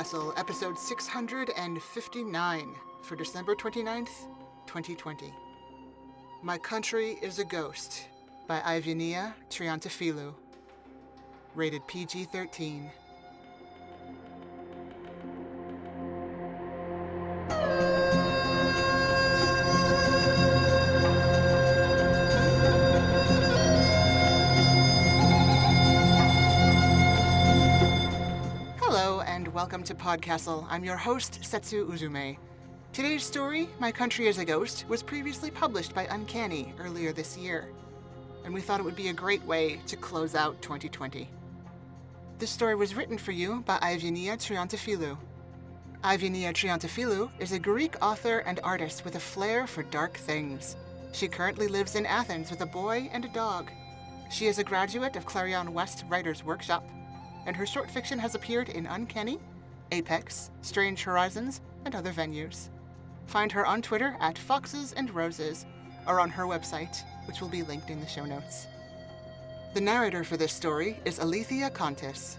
PodCastle, episode 659 for December 29th, 2020. My Country is a Ghost by Ivinia Triantafilou. Rated PG-13. Welcome to PodCastle. I'm your host, Setsu Uzume. Today's story, My Country is a Ghost, was previously published by Uncanny earlier this year, and we thought it would be a great way to close out 2020. This story was written for you by Ivinia Triantafilou. Ivinia Triantafilou is a Greek author and artist with a flair for dark things. She currently lives in Athens with a boy and a dog. She is a graduate of Clarion West Writers' Workshop, and her short fiction has appeared in Uncanny, Apex, Strange Horizons, and other venues. Find her on Twitter at Foxes and Roses, or on her website, which will be linked in the show notes. The narrator for this story is Alethea Contis.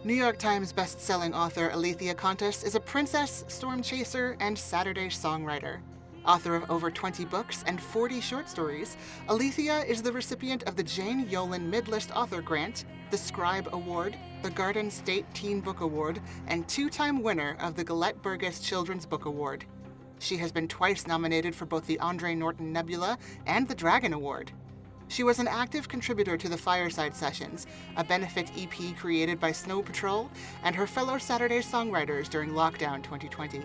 New York Times best-selling author Alethea Contis is a princess, storm chaser, and Saturday songwriter. Author of over 20 books and 40 short stories, Alethea is the recipient of the Jane Yolen Midlist Author Grant, the Scribe Award, the Garden State Teen Book Award, and two-time winner of the Gillette Burgess Children's Book Award. She has been twice nominated for both the Andre Norton Nebula and the Dragon Award. She was an active contributor to the Fireside Sessions, a benefit EP created by Snow Patrol and her fellow Saturday songwriters during Lockdown 2020.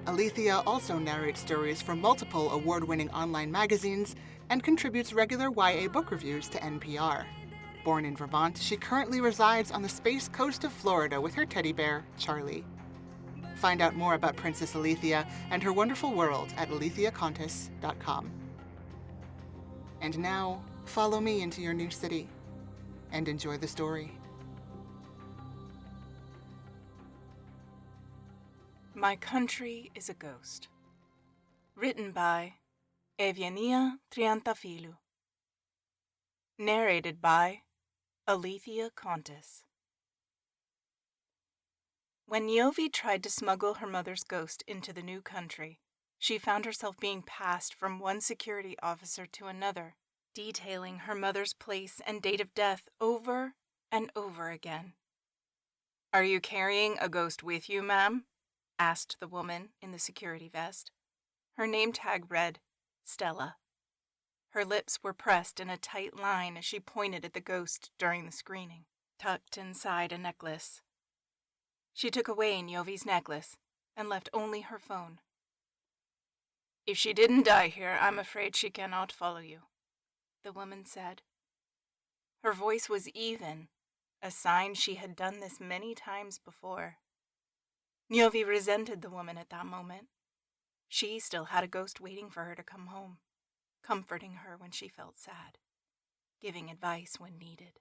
Alethea also narrates stories for multiple award-winning online magazines and contributes regular YA book reviews to NPR. Born in Vermont, she currently resides on the Space Coast of Florida with her teddy bear, Charlie. Find out more about Princess Alethea and her wonderful world at aletheacontis.com. And now, follow me into your new city and enjoy the story. My Country is a Ghost. Written by Ivinia Triantafilou. Narrated by Alethea Contis. When Niovi tried to smuggle her mother's ghost into the new country, she found herself being passed from one security officer to another, detailing her mother's place and date of death over and over again. "Are you carrying a ghost with you, ma'am?" asked the woman in the security vest. Her name tag read, Stella. Her lips were pressed in a tight line as she pointed at the ghost during the screening, tucked inside a necklace. She took away Niovi's necklace and left only her phone. "If she didn't die here, I'm afraid she cannot follow you," the woman said. Her voice was even, a sign she had done this many times before. Niovi resented the woman at that moment. She still had a ghost waiting for her to come home, comforting her when she felt sad, giving advice when needed.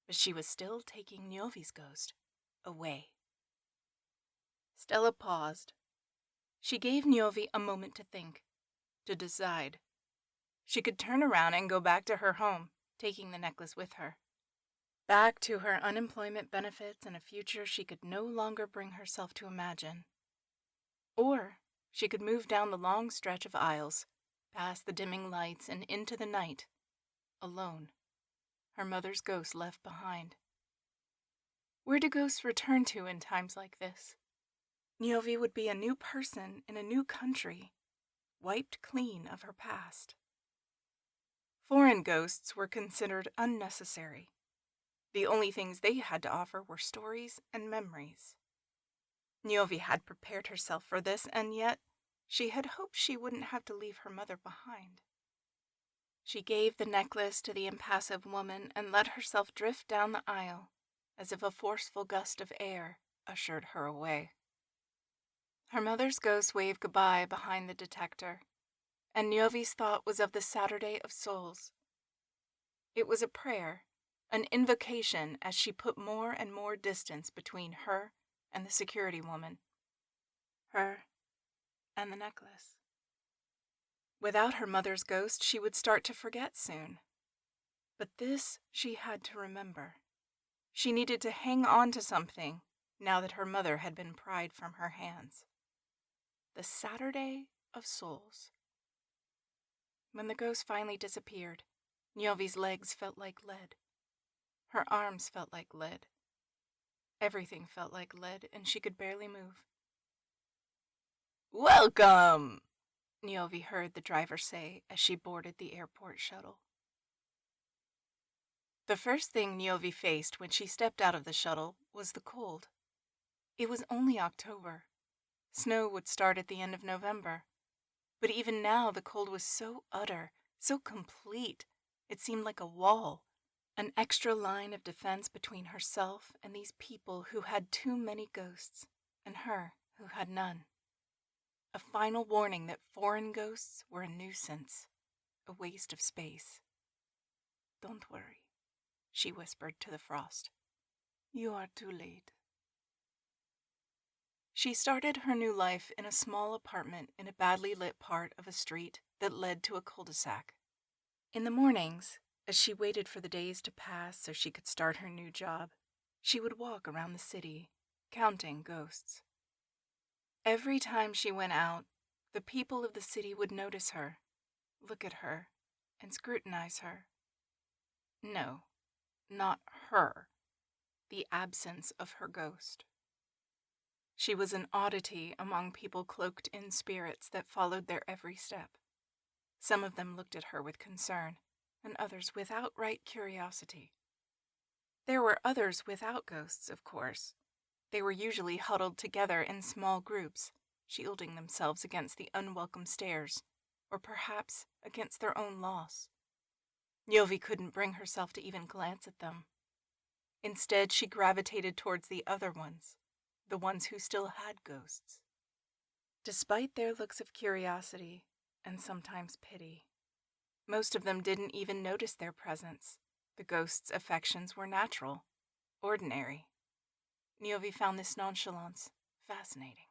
But she was still taking Niovi's ghost away. Stella paused. She gave Niovi a moment to think, to decide. She could turn around and go back to her home, taking the necklace with her. Back to her unemployment benefits and a future she could no longer bring herself to imagine. Or she could move down the long stretch of aisles, past the dimming lights and into the night, alone, her mother's ghost left behind. Where do ghosts return to in times like this? Niovi would be a new person in a new country, wiped clean of her past. Foreign ghosts were considered unnecessary. The only things they had to offer were stories and memories. Niovi had prepared herself for this, and yet she had hoped she wouldn't have to leave her mother behind. She gave the necklace to the impassive woman and let herself drift down the aisle, as if a forceful gust of air ushered her away. Her mother's ghost waved goodbye behind the detector, and Niovi's thought was of the Saturday of Souls. It was a prayer, an invocation as she put more and more distance between her and the security woman, her and the necklace. Without her mother's ghost, she would start to forget soon. But this she had to remember. She needed to hang on to something now that her mother had been pried from her hands. The Saturday of Souls. When the ghost finally disappeared, Niovi's legs felt like lead. Her arms felt like lead. Everything felt like lead, and she could barely move. "Welcome!" Niovi heard the driver say as she boarded the airport shuttle. The first thing Niovi faced when she stepped out of the shuttle was the cold. It was only October. Snow would start at the end of November. But even now the cold was so utter, so complete, it seemed like a wall, an extra line of defense between herself and these people who had too many ghosts, and her who had none. A final warning that foreign ghosts were a nuisance, a waste of space. "Don't worry," she whispered to the frost. "You are too late." She started her new life in a small apartment in a badly lit part of a street that led to a cul-de-sac. In the mornings, as she waited for the days to pass so she could start her new job, she would walk around the city, counting ghosts. Every time she went out, the people of the city would notice her, look at her, and scrutinize her. No, not her, the absence of her ghost. She was an oddity among people cloaked in spirits that followed their every step. Some of them looked at her with concern, and others with outright curiosity. There were others without ghosts, of course. They were usually huddled together in small groups, shielding themselves against the unwelcome stares, or perhaps against their own loss. Niovi couldn't bring herself to even glance at them. Instead, she gravitated towards the other ones, the ones who still had ghosts. Despite their looks of curiosity, and sometimes pity, most of them didn't even notice their presence. The ghost's affections were natural, ordinary. Niovi found this nonchalance fascinating.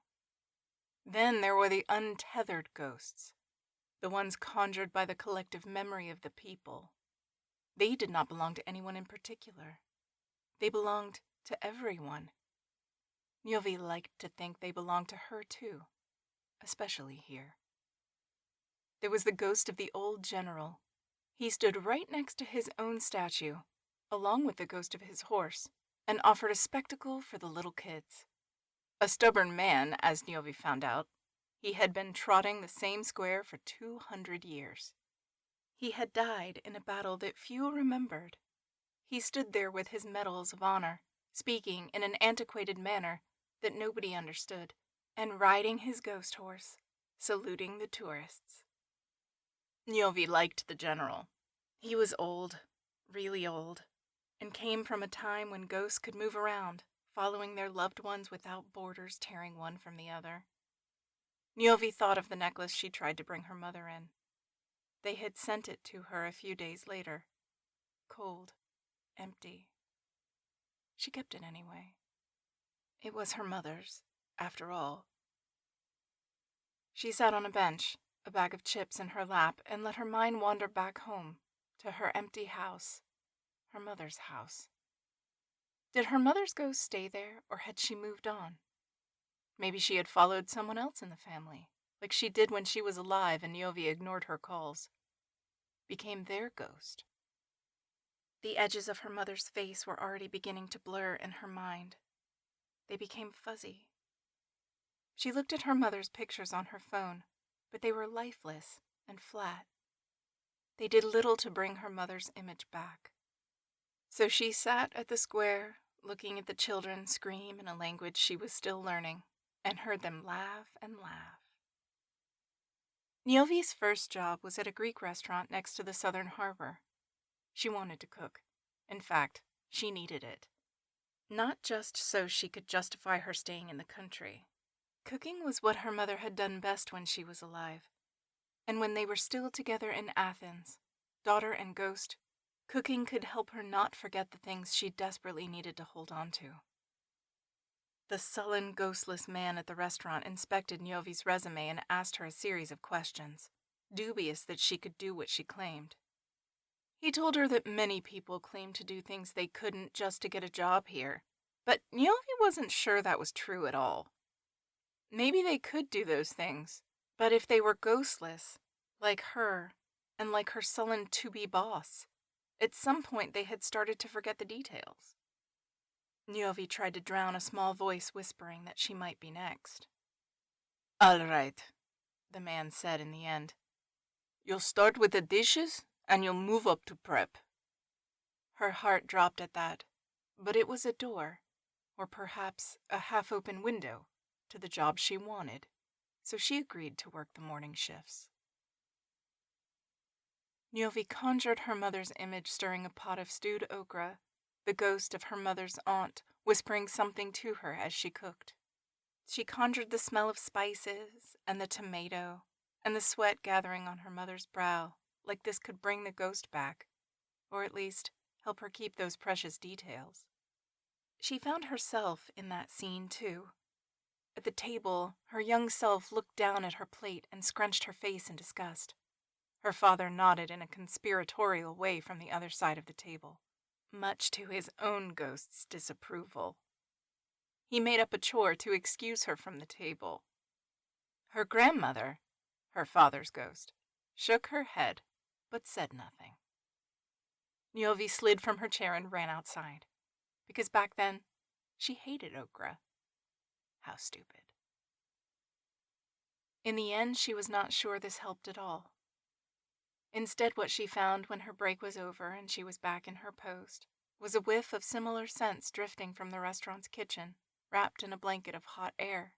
Then there were the untethered ghosts, the ones conjured by the collective memory of the people. They did not belong to anyone in particular. They belonged to everyone. Niovi liked to think they belonged to her too, especially here. There was the ghost of the old general. He stood right next to his own statue, along with the ghost of his horse, and offered a spectacle for the little kids. A stubborn man, as Niovi found out. He had been trotting the same square for 200 years. He had died in a battle that few remembered. He stood there with his medals of honor, speaking in an antiquated manner that nobody understood, and riding his ghost horse, saluting the tourists. Niovi liked the general. He was old, really old, and came from a time when ghosts could move around, following their loved ones without borders tearing one from the other. Niovi thought of the necklace she tried to bring her mother in. They had sent it to her a few days later. Cold, empty. She kept it anyway. It was her mother's, after all. She sat on a bench, a bag of chips in her lap, and let her mind wander back home, to her empty house, her mother's house. Did her mother's ghost stay there, or had she moved on? Maybe she had followed someone else in the family, like she did when she was alive and Niovi ignored her calls. Became their ghost. The edges of her mother's face were already beginning to blur in her mind. They became fuzzy. She looked at her mother's pictures on her phone, but they were lifeless and flat. They did little to bring her mother's image back. So she sat at the square, looking at the children scream in a language she was still learning, and heard them laugh and laugh. Niovi's first job was at a Greek restaurant next to the southern harbor. She wanted to cook. In fact, she needed it. Not just so she could justify her staying in the country. Cooking was what her mother had done best when she was alive. And when they were still together in Athens, daughter and ghost, cooking could help her not forget the things she desperately needed to hold on to. The sullen, ghostless man at the restaurant inspected Niovi's resume and asked her a series of questions, dubious that she could do what she claimed. He told her that many people claimed to do things they couldn't just to get a job here, But Niovi wasn't sure that was true at all. Maybe they could do those things, but if they were ghostless, like her, and like her sullen to-be boss, at some point they had started to forget the details. Niovi tried to drown a small voice whispering that she might be next. "All right," the man said in the end. "You'll start with the dishes, and you'll move up to prep." Her heart dropped at that, but it was a door, or perhaps a half-open window, to the job she wanted, so she agreed to work the morning shifts. Niovi conjured her mother's image stirring a pot of stewed okra, the ghost of her mother's aunt whispering something to her as she cooked. She conjured the smell of spices, and the tomato, and the sweat gathering on her mother's brow, like this could bring the ghost back, or at least help her keep those precious details. She found herself in that scene, too. At the table, her young self looked down at her plate and scrunched her face in disgust. Her father nodded in a conspiratorial way from the other side of the table, much to his own ghost's disapproval. He made up a chore to excuse her from the table. Her grandmother, her father's ghost, shook her head, but said nothing. Niovi slid from her chair and ran outside, because back then, she hated okra. How stupid. In the end, she was not sure this helped at all. Instead, what she found when her break was over and she was back in her post was a whiff of similar scents drifting from the restaurant's kitchen, wrapped in a blanket of hot air.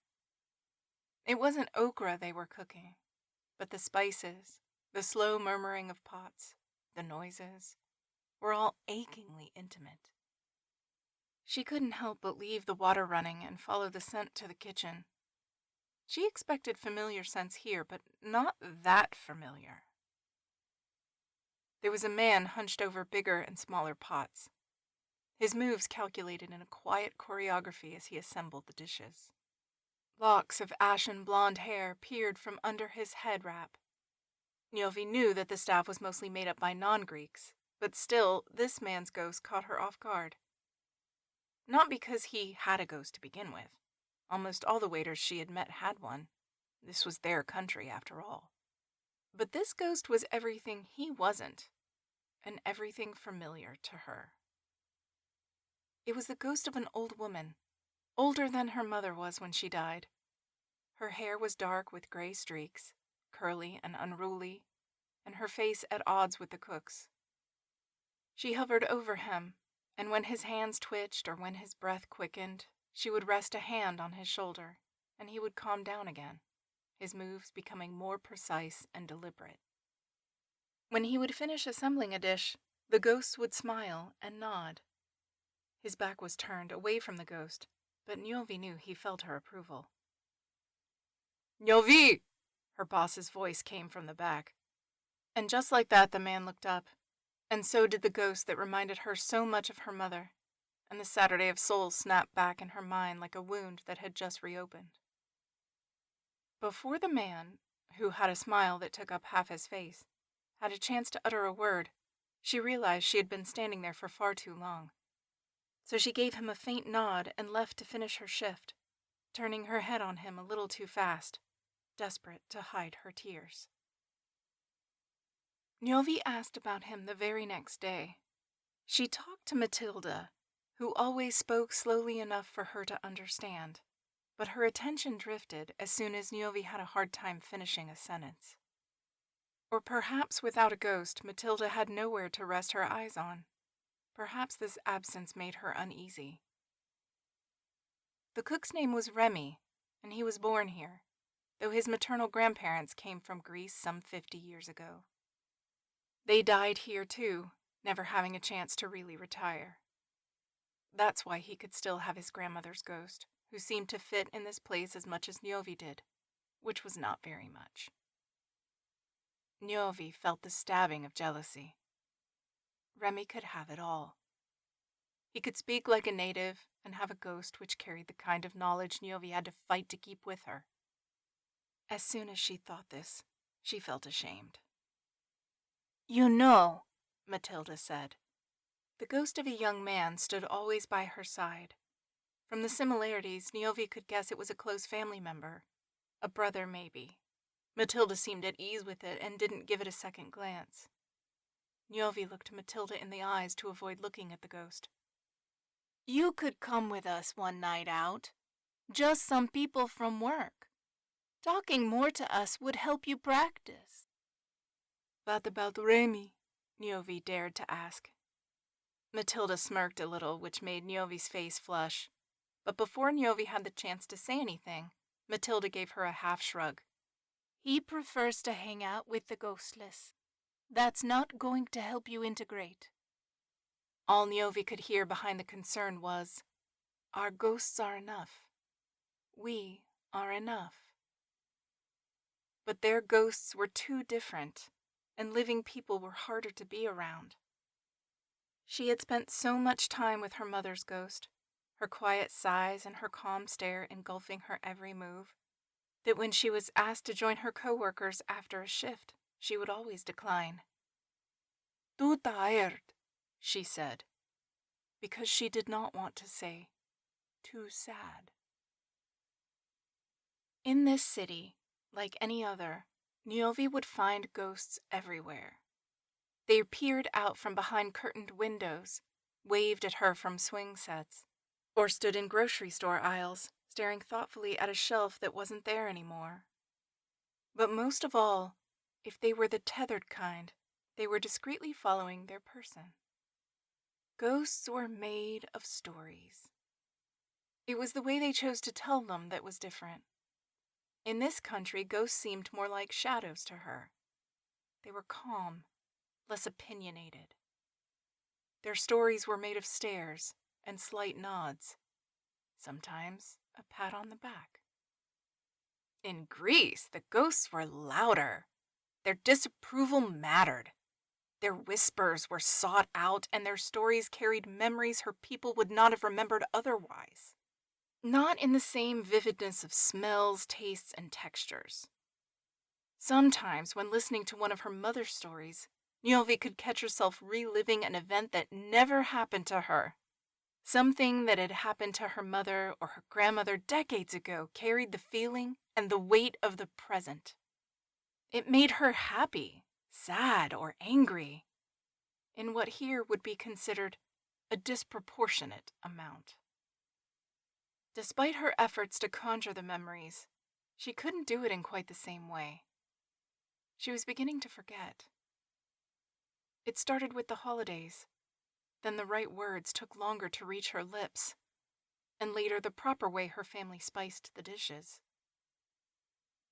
It wasn't okra they were cooking, but the spices, the slow murmuring of pots, the noises, were all achingly intimate. She couldn't help but leave the water running and follow the scent to the kitchen. She expected familiar scents here, but not that familiar. There was a man hunched over bigger and smaller pots, his moves calculated in a quiet choreography as he assembled the dishes. Locks of ashen blonde hair peered from under his head wrap. Niovi knew that the staff was mostly made up by non-Greeks, but still, this man's ghost caught her off guard. Not because he had a ghost to begin with. Almost all the waiters she had met had one. This was their country, after all. But this ghost was everything he wasn't, and everything familiar to her. It was the ghost of an old woman, older than her mother was when she died. Her hair was dark with gray streaks, curly and unruly, and her face at odds with the cook's. She hovered over him, and when his hands twitched or when his breath quickened, she would rest a hand on his shoulder, and he would calm down again, his moves becoming more precise and deliberate. When he would finish assembling a dish, the ghost would smile and nod. His back was turned away from the ghost, but Niovi knew he felt her approval. "Niovi!" Her boss's voice came from the back. And just like that, the man looked up, and so did the ghost that reminded her so much of her mother, and the Saturday of Souls snapped back in her mind like a wound that had just reopened. Before the man, who had a smile that took up half his face, had a chance to utter a word, she realized she had been standing there for far too long. So she gave him a faint nod and left to finish her shift, turning her head on him a little too fast, desperate to hide her tears. Niovi asked about him the very next day. She talked to Matilda, who always spoke slowly enough for her to understand, but her attention drifted as soon as Niovi had a hard time finishing a sentence. Or perhaps without a ghost, Matilda had nowhere to rest her eyes on. Perhaps this absence made her uneasy. The cook's name was Remy, and he was born here, though his maternal grandparents came from Greece some 50 years ago. They died here too, never having a chance to really retire. That's why he could still have his grandmother's ghost, who seemed to fit in this place as much as Niovi did, which was not very much. Niovi felt the stabbing of jealousy. Remy could have it all. He could speak like a native and have a ghost which carried the kind of knowledge Niovi had to fight to keep with her. As soon as she thought this, she felt ashamed. "You know," Matilda said. The ghost of a young man stood always by her side, From the similarities, Niovi could guess it was a close family member. A brother, maybe. Matilda seemed at ease with it and didn't give it a second glance. Niovi looked Matilda in the eyes to avoid looking at the ghost. "You could come with us one night out. Just some people from work. Talking more to us would help you practice." "What about Remy?" Niovi dared to ask. Matilda smirked a little, which made Niovi's face flush. But before Niovi had the chance to say anything, Matilda gave her a half shrug. "He prefers to hang out with the ghostless. That's not going to help you integrate." All Niovi could hear behind the concern was, "Our ghosts are enough. We are enough." But their ghosts were too different, and living people were harder to be around. She had spent so much time with her mother's ghost, her quiet sighs and her calm stare engulfing her every move, that when she was asked to join her co-workers after a shift, she would always decline. "Too tired," she said, because she did not want to say, "too sad." In this city, like any other, Niovi would find ghosts everywhere. They peered out from behind curtained windows, waved at her from swing sets, or stood in grocery store aisles, staring thoughtfully at a shelf that wasn't there anymore. But most of all, if they were the tethered kind, they were discreetly following their person. Ghosts were made of stories. It was the way they chose to tell them that was different. In this country, ghosts seemed more like shadows to her. They were calm, less opinionated. Their stories were made of stares and slight nods, sometimes a pat on the back. In Greece, the ghosts were louder. Their disapproval mattered. Their whispers were sought out, and their stories carried memories her people would not have remembered otherwise. Not in the same vividness of smells, tastes, and textures. Sometimes, when listening to one of her mother's stories, Niovi could catch herself reliving an event that never happened to her. Something that had happened to her mother or her grandmother decades ago carried the feeling and the weight of the present. It made her happy, sad, or angry, in what here would be considered a disproportionate amount. Despite her efforts to conjure the memories, she couldn't do it in quite the same way. She was beginning to forget. It started with the holidays. Then the right words took longer to reach her lips, and later the proper way her family spiced the dishes.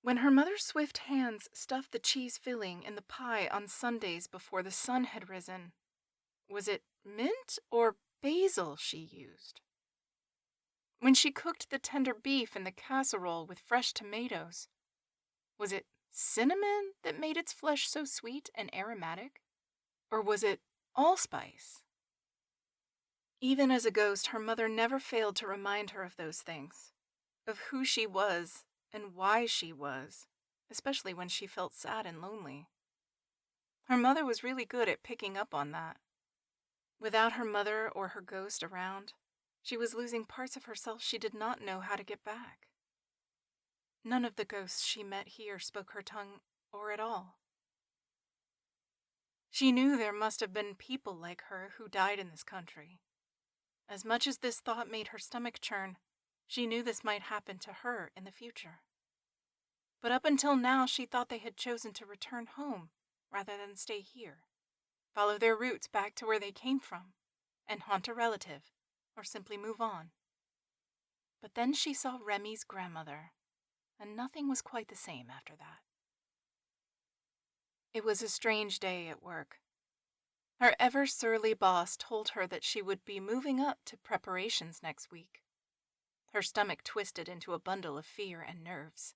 When her mother's swift hands stuffed the cheese filling in the pie on Sundays before the sun had risen, was it mint or basil she used? When she cooked the tender beef in the casserole with fresh tomatoes, was it cinnamon that made its flesh so sweet and aromatic? Or was it allspice? Even as a ghost, her mother never failed to remind her of those things, of who she was and why she was, especially when she felt sad and lonely. Her mother was really good at picking up on that. Without her mother or her ghost around, she was losing parts of herself she did not know how to get back. None of the ghosts she met here spoke her tongue or at all. She knew there must have been people like her who died in this country. As much as this thought made her stomach churn, she knew this might happen to her in the future. But up until now, she thought they had chosen to return home rather than stay here, follow their roots back to where they came from, and haunt a relative, or simply move on. But then she saw Remy's grandmother, and nothing was quite the same after that. It was a strange day at work. Her ever-surly boss told her that she would be moving up to preparations next week. Her stomach twisted into a bundle of fear and nerves.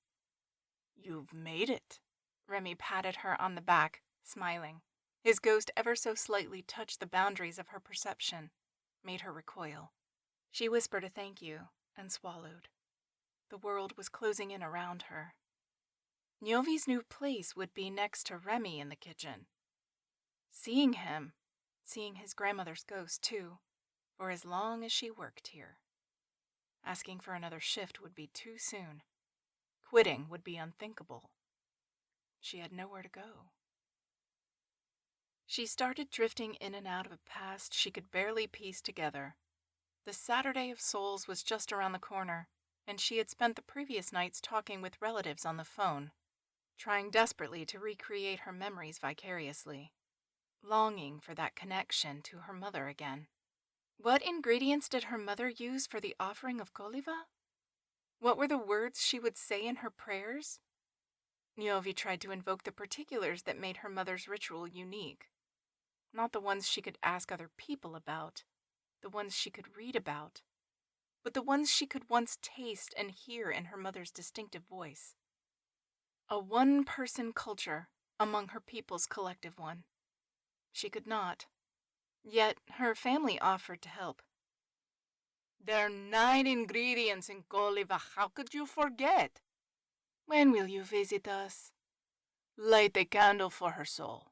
"You've made it." Remy patted her on the back, smiling. His ghost ever so slightly touched the boundaries of her perception, made her recoil. She whispered a thank you and swallowed. The world was closing in around her. Niovi's new place would be next to Remy in the kitchen. Seeing him, seeing his grandmother's ghost too, for as long as she worked here. Asking for another shift would be too soon. Quitting would be unthinkable. She had nowhere to go. She started drifting in and out of a past she could barely piece together. The Saturday of Souls was just around the corner, and she had spent the previous nights talking with relatives on the phone, trying desperately to recreate her memories vicariously, longing for that connection to her mother again. What ingredients did her mother use for the offering of Koliva? What were the words she would say in her prayers? Niovi tried to invoke the particulars that made her mother's ritual unique. Not the ones she could ask other people about, the ones she could read about, but the ones she could once taste and hear in her mother's distinctive voice. A one-person culture among her people's collective one. She could not. Yet her family offered to help. There are 9 ingredients in Koliva. How could you forget? When will you visit us? Light a candle for her soul.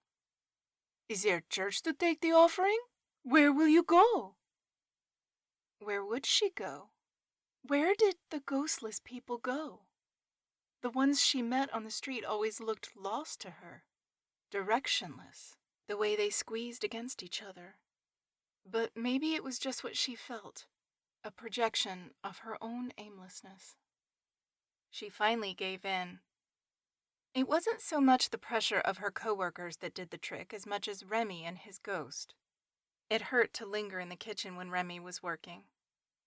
Is there a church to take the offering? Where will you go? Where would she go? Where did the ghostless people go? The ones she met on the street always looked lost to her, directionless, the way they squeezed against each other. But maybe it was just what she felt, a projection of her own aimlessness. She finally gave in. It wasn't so much the pressure of her coworkers that did the trick as much as Remy and his ghost. It hurt to linger in the kitchen when Remy was working.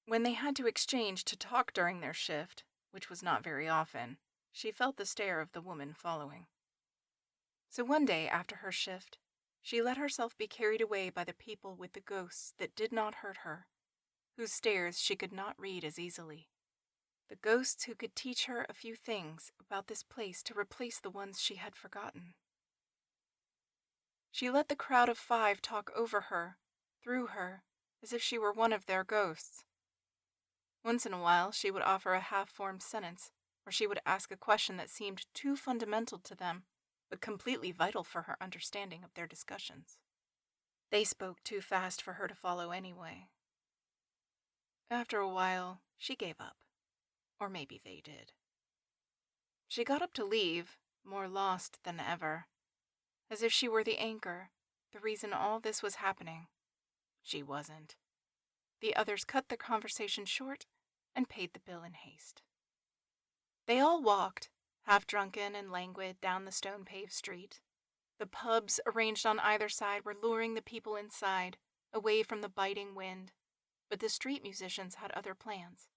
When they had to exchange to talk during their shift, which was not very often, she felt the stare of the woman following. So one day after her shift, she let herself be carried away by the people with the ghosts that did not hurt her, whose stares she could not read as easily. The ghosts who could teach her a few things about this place to replace the ones she had forgotten. She let the crowd of 5 talk over her, through her, as if she were one of their ghosts. Once in a while, she would offer a half-formed sentence, or she would ask a question that seemed too fundamental to them, but completely vital for her understanding of their discussions. They spoke too fast for her to follow anyway. After a while, she gave up. Or maybe they did. She got up to leave, more lost than ever, as if she were the anchor, the reason all this was happening. She wasn't. The others cut the conversation short and paid the bill in haste. They all walked, half-drunken and languid, down the stone-paved street. The pubs arranged on either side were luring the people inside, away from the biting wind, but the street musicians had other plans.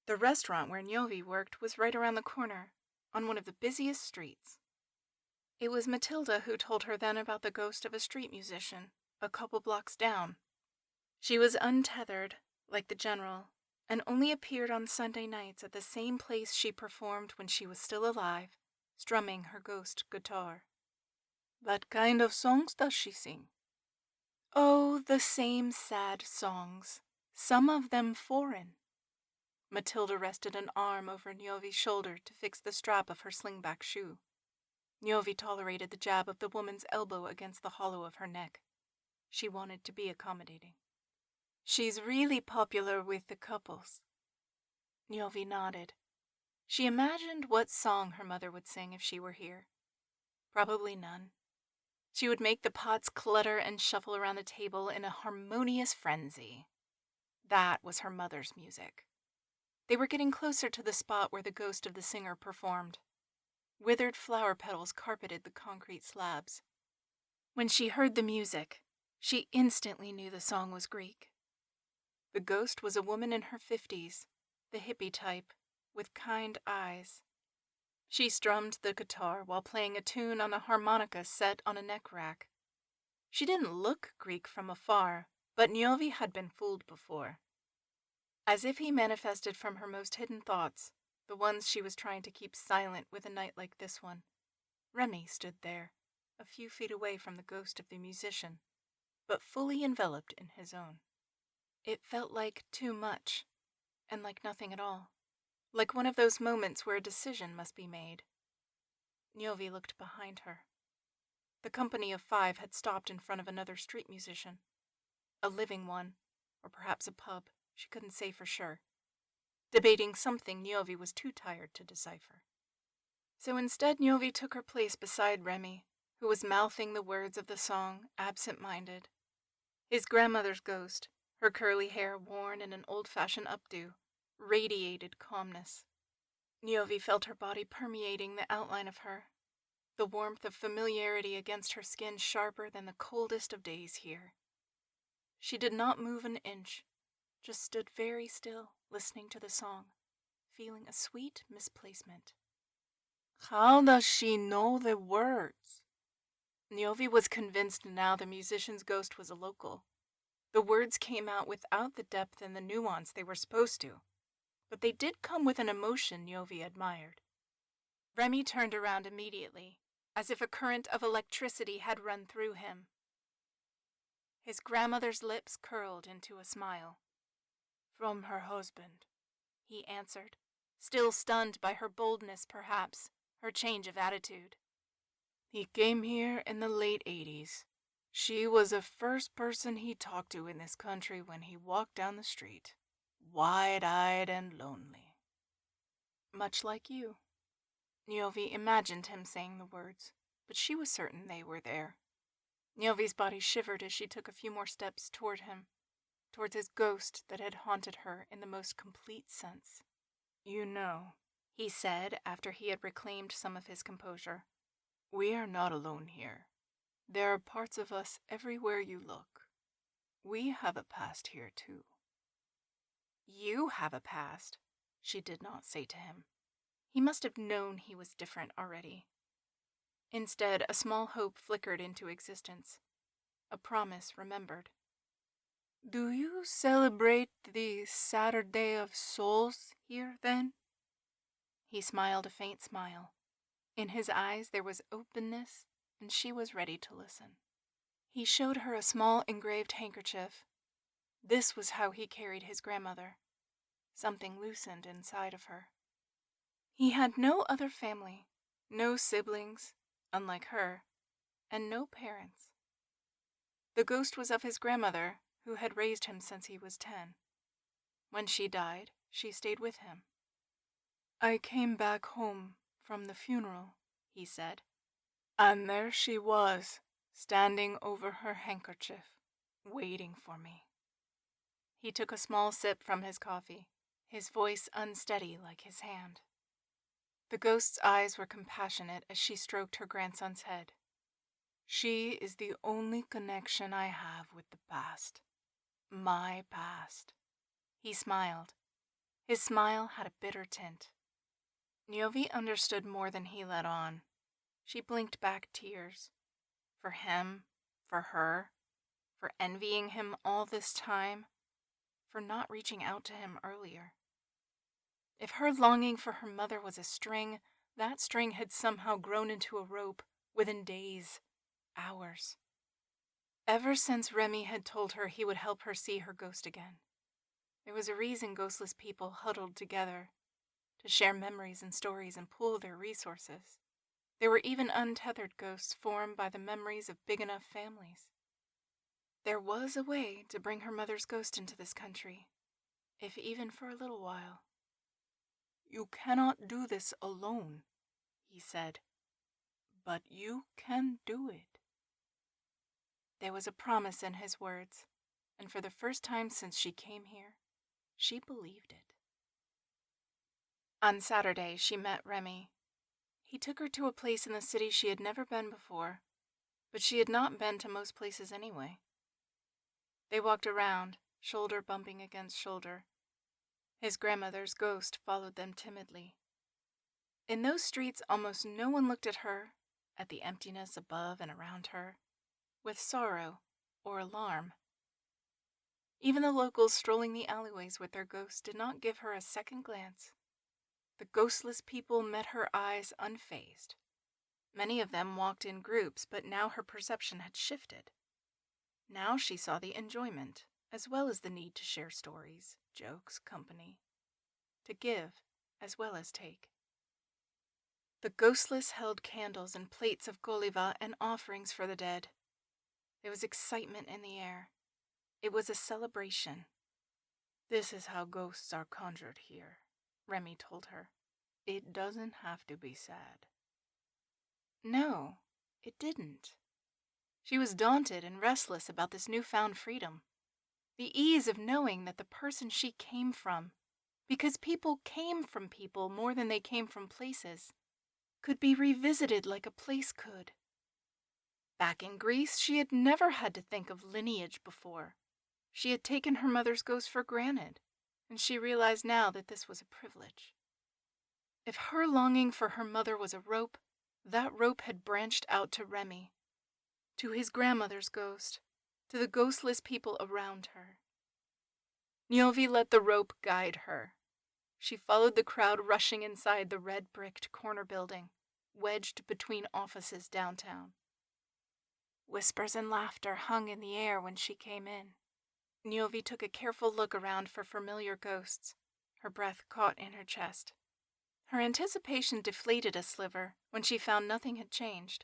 The restaurant where Niovi worked was right around the corner, on one of the busiest streets. It was Matilda who told her then about the ghost of a street musician, a couple blocks down. She was untethered, like the general, and only appeared on Sunday nights at the same place she performed when she was still alive, strumming her ghost guitar. What kind of songs does she sing? Oh, the same sad songs, some of them foreign. Matilda rested an arm over Niovi's shoulder to fix the strap of her slingback shoe. Niovi tolerated the jab of the woman's elbow against the hollow of her neck. She wanted to be accommodating. She's really popular with the couples. Niovi nodded. She imagined what song her mother would sing if she were here. Probably none. She would make the pots clutter and shuffle around the table in a harmonious frenzy. That was her mother's music. They were getting closer to the spot where the ghost of the singer performed. Withered flower petals carpeted the concrete slabs. When she heard the music, she instantly knew the song was Greek. The ghost was a woman in her 50s, the hippie type, with kind eyes. She strummed the guitar while playing a tune on a harmonica set on a neck rack. She didn't look Greek from afar, but Niovi had been fooled before. As if he manifested from her most hidden thoughts, the ones she was trying to keep silent with a night like this one, Remy stood there, a few feet away from the ghost of the musician, but fully enveloped in his own. It felt like too much, and like nothing at all, like one of those moments where a decision must be made. Niovi looked behind her. The company of 5 had stopped in front of another street musician, a living one, or perhaps a pub, she couldn't say for sure. debating something Niovi was too tired to decipher. So instead, Niovi took her place beside Remy, who was mouthing the words of the song, absent-minded. His grandmother's ghost, her curly hair worn in an old-fashioned updo, radiated calmness. Niovi felt her body permeating the outline of her, the warmth of familiarity against her skin sharper than the coldest of days here. She did not move an inch, just stood very still, listening to the song, feeling a sweet misplacement. How does she know the words? Niovi was convinced now the musician's ghost was a local. The words came out without the depth and the nuance they were supposed to, but they did come with an emotion Niovi admired. Remy turned around immediately, as if a current of electricity had run through him. His grandmother's lips curled into a smile. From her husband, he answered, still stunned by her boldness perhaps, her change of attitude. He came here in the late 80s. She was the first person he talked to in this country when he walked down the street, wide-eyed and lonely. Much like you. Niovi imagined him saying the words, but she was certain they were there. Niovi's body shivered as she took a few more steps toward him, towards his ghost that had haunted her in the most complete sense. You know, he said after he had reclaimed some of his composure, we are not alone here. There are parts of us everywhere you look. We have a past here, too. You have a past, she did not say to him. He must have known he was different already. Instead, a small hope flickered into existence, a promise remembered. Do you celebrate the Saturday of Souls here, then? He smiled a faint smile. In his eyes there was openness, and she was ready to listen. He showed her a small engraved handkerchief. This was how he carried his grandmother. Something loosened inside of her. He had no other family, no siblings, unlike her, and no parents. The ghost was of his grandmother, who had raised him since he was 10. When she died, she stayed with him. I came back home from the funeral, he said, and there she was, standing over her handkerchief, waiting for me. He took a small sip from his coffee, his voice unsteady like his hand. The ghost's eyes were compassionate as she stroked her grandson's head. She is the only connection I have with the past. My past. He smiled. His smile had a bitter tint. Niovi understood more than he let on. She blinked back tears. For him, for her, for envying him all this time, for not reaching out to him earlier. If her longing for her mother was a string, that string had somehow grown into a rope within days, hours. Ever since Remy had told her he would help her see her ghost again. There was a reason ghostless people huddled together, to share memories and stories and pool their resources. There were even untethered ghosts formed by the memories of big enough families. There was a way to bring her mother's ghost into this country, if even for a little while. You cannot do this alone, he said, but you can do it. There was a promise in his words, and for the first time since she came here, she believed it. On Saturday, she met Remy. He took her to a place in the city she had never been before, but she had not been to most places anyway. They walked around, shoulder bumping against shoulder. His grandmother's ghost followed them timidly. In those streets, almost no one looked at her, at the emptiness above and around her, with sorrow or alarm. Even the locals strolling the alleyways with their ghosts did not give her a second glance. The ghostless people met her eyes unfazed. Many of them walked in groups, but now her perception had shifted. Now she saw the enjoyment, as well as the need to share stories, jokes, company. To give, as well as take. The ghostless held candles and plates of goliva and offerings for the dead. There was excitement in the air. It was a celebration. "This is how ghosts are conjured here," Remy told her. "It doesn't have to be sad." No, it didn't. She was daunted and restless about this newfound freedom. The ease of knowing that the person she came from, because people came from people more than they came from places, could be revisited like a place could. Back in Greece, she had never had to think of lineage before. She had taken her mother's ghost for granted, and she realized now that this was a privilege. If her longing for her mother was a rope, that rope had branched out to Remy, to his grandmother's ghost, to the ghostless people around her. Niovi let the rope guide her. She followed the crowd rushing inside the red-bricked corner building, wedged between offices downtown. Whispers and laughter hung in the air when she came in. Niovi took a careful look around for familiar ghosts, her breath caught in her chest. Her anticipation deflated a sliver when she found nothing had changed.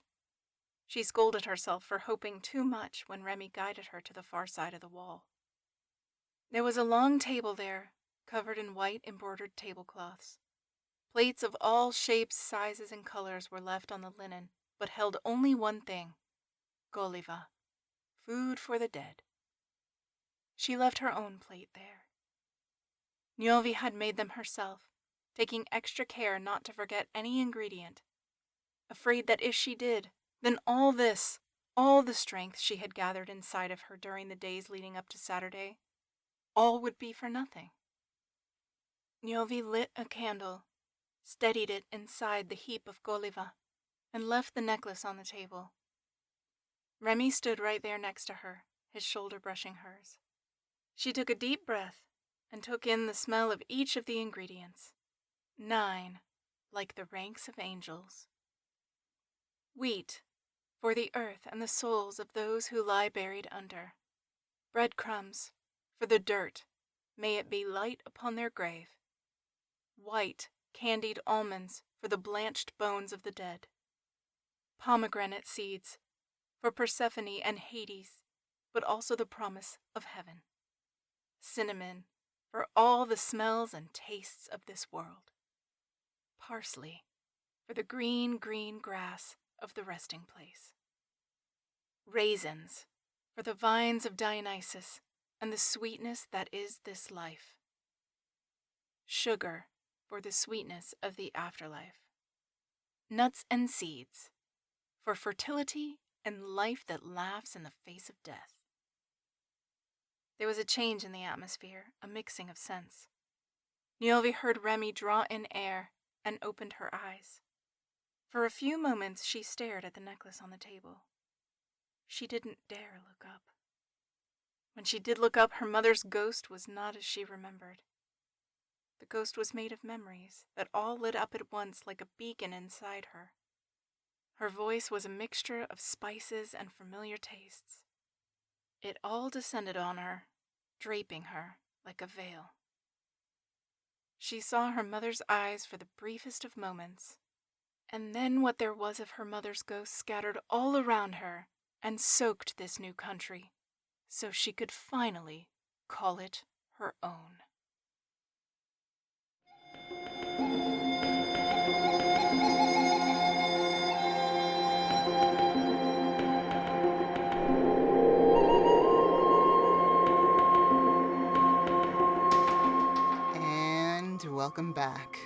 She scolded herself for hoping too much when Remy guided her to the far side of the wall. There was a long table there, covered in white embroidered tablecloths. Plates of all shapes, sizes, and colors were left on the linen, but held only one thing: goliva, food for the dead. She left her own plate there. Niovi had made them herself, taking extra care not to forget any ingredient, afraid that if she did, then all the strength she had gathered inside of her during the days leading up to Saturday, all would be for nothing. Niovi lit a candle, steadied it inside the heap of goliva, and left the necklace on the table. Remy stood right there next to her, his shoulder brushing hers. She took a deep breath and took in the smell of each of the ingredients. 9, like the ranks of angels. Wheat, for the earth and the souls of those who lie buried under. Breadcrumbs, for the dirt, may it be light upon their grave. White, candied almonds, for the blanched bones of the dead. Pomegranate seeds, for Persephone and Hades, but also the promise of heaven. Cinnamon, for all the smells and tastes of this world. Parsley, for the green, green grass of the resting place. Raisins, for the vines of Dionysus and the sweetness that is this life. Sugar, for the sweetness of the afterlife. Nuts and seeds, for fertility and life that laughs in the face of death. There was a change in the atmosphere, a mixing of scents. Niovi heard Remy draw in air and opened her eyes. For a few moments she stared at the necklace on the table. She didn't dare look up. When she did look up, her mother's ghost was not as she remembered. The ghost was made of memories that all lit up at once like a beacon inside her. Her voice was a mixture of spices and familiar tastes. It all descended on her, draping her like a veil. She saw her mother's eyes for the briefest of moments, and then what there was of her mother's ghost scattered all around her and soaked this new country, so she could finally call it her own. Welcome back.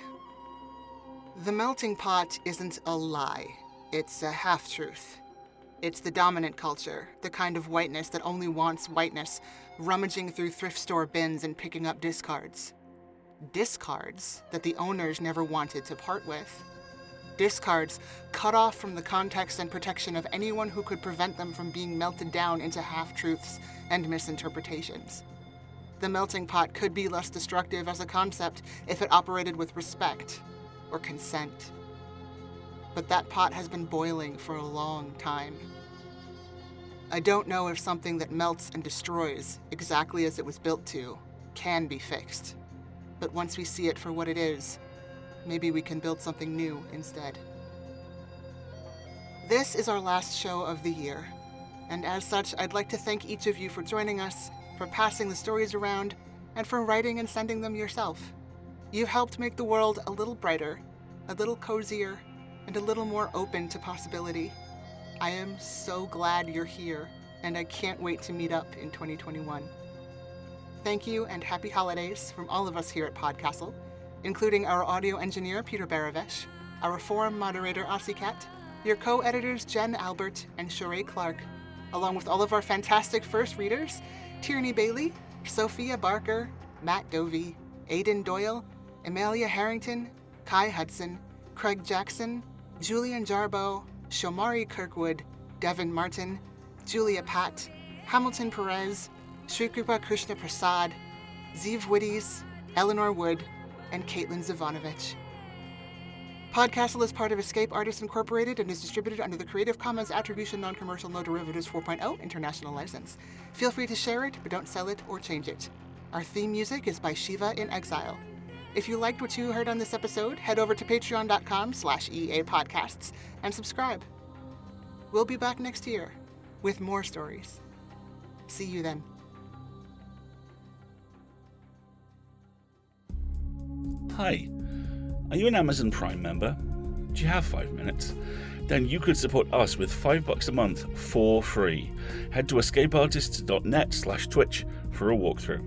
The melting pot isn't a lie. It's a half-truth. It's the dominant culture, the kind of whiteness that only wants whiteness, rummaging through thrift store bins and picking up discards. Discards that the owners never wanted to part with. Discards cut off from the context and protection of anyone who could prevent them from being melted down into half-truths and misinterpretations. The melting pot could be less destructive as a concept if it operated with respect or consent. But that pot has been boiling for a long time. I don't know if something that melts and destroys, exactly as it was built to, can be fixed. But once we see it for what it is, maybe we can build something new instead. This is our last show of the year, and as such, I'd like to thank each of you for joining us, for passing the stories around, and for writing and sending them yourself. You've helped make the world a little brighter, a little cozier, and a little more open to possibility. I am so glad you're here, and I can't wait to meet up in 2021. Thank you and happy holidays from all of us here at PodCastle, including our audio engineer Peter Baravesh, our forum moderator Aussie Cat, your co-editors Jen Albert and Sheree Clark, along with all of our fantastic first readers, Tierney Bailey, Sophia Barker, Matt Dovey, Aidan Doyle, Amelia Harrington, Kai Hudson, Craig Jackson, Julian Jarboe, Shomari Kirkwood, Devin Martin, Julia Patt, Hamilton Perez, Shrikrupa Krishna Prasad, Zeev Witties, Eleanor Wood, and Caitlin Zavanovich. PodCastle is part of Escape Artists Incorporated and is distributed under the Creative Commons Attribution Non-Commercial No Derivatives 4.0 International License. Feel free to share it, but don't sell it or change it. Our theme music is by Shiva in Exile. If you liked what you heard on this episode, head over to patreon.com/EAPodcasts and subscribe. We'll be back next year with more stories. See you then. Hi, are you an Amazon Prime member? Do you have 5 minutes? Then you could support us with $5 a month for free. Head to escapeartists.net/Twitch for a walkthrough.